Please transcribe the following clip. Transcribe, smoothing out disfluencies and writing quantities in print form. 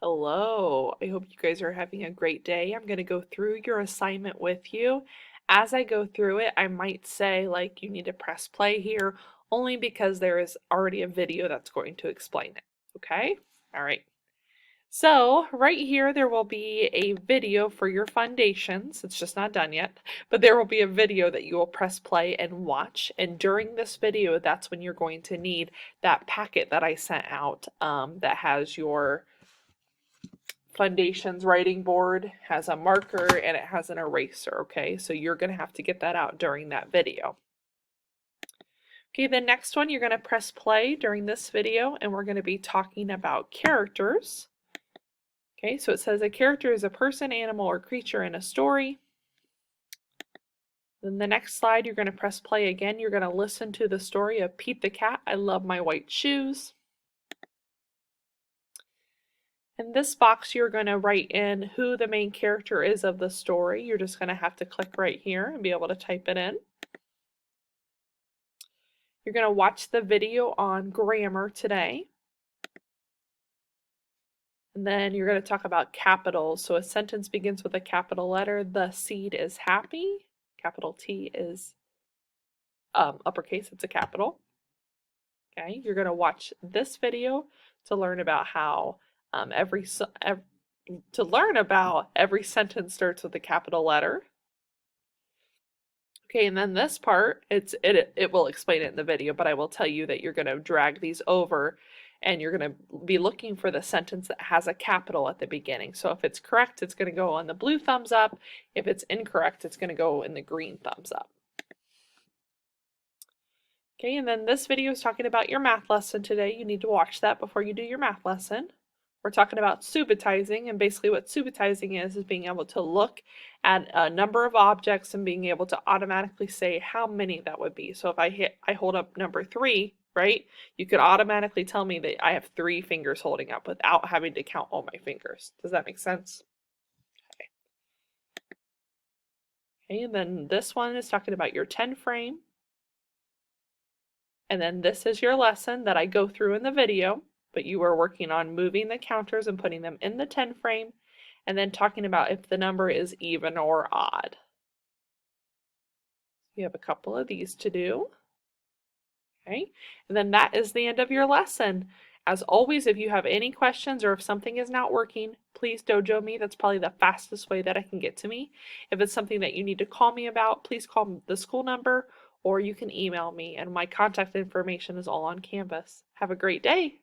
Hello, I hope you guys are having a great day. I'm going to go through your assignment with you. As I go through it, I might say, like, you need to press play here, only because there is already a video that's going to explain it. Okay? All right. So, right here, there will be a video for your foundations. It's just not done yet, but there will be a video that you will press play and watch. And during this video, that's when you're going to need that packet that I sent out that has your Foundations writing board, has a marker, and it has an eraser, okay? So you're going to have to get that out during that video. Okay, the next one, you're going to press play during this video, and we're going to be talking about characters. Okay, so it says a character is a person, animal, or creature in a story. Then the next slide, you're going to press play again. You're going to listen to the story of Pete the Cat, I Love My White Shoes. In this box, you're going to write in who the main character is of the story. You're just going to have to click right here and be able to type it in. You're going to watch the video on grammar today. And then you're going to talk about capitals. So a sentence begins with a capital letter. The seed is happy. Capital T is uppercase, it's a capital. Okay, you're going to watch this video to learn about how every sentence starts with a capital letter. Okay, and then this part, it will explain it in the video, but I will tell you that you're going to drag these over and you're going to be looking for the sentence that has a capital at the beginning. So if it's correct, it's going to go on the blue thumbs up. If it's incorrect, it's going to go in the green thumbs up. Okay, and then this video is talking about your math lesson today. You need to watch that before you do your math lesson. We're talking about subitizing, and basically what subitizing is being able to look at a number of objects and being able to automatically say how many that would be. So if I hold up number 3, right, you could automatically tell me that I have 3 fingers holding up without having to count all my fingers. Does that make sense? Okay, and then this one is talking about your 10 frame. And then this is your lesson that I go through in the video, but you are working on moving the counters and putting them in the 10 frame, and then talking about if the number is even or odd. You have a couple of these to do. Okay, and then that is the end of your lesson. As always, if you have any questions or if something is not working, please dojo me. That's probably the fastest way that I can get to me. If it's something that you need to call me about, please call the school number or you can email me, and my contact information is all on Canvas. Have a great day.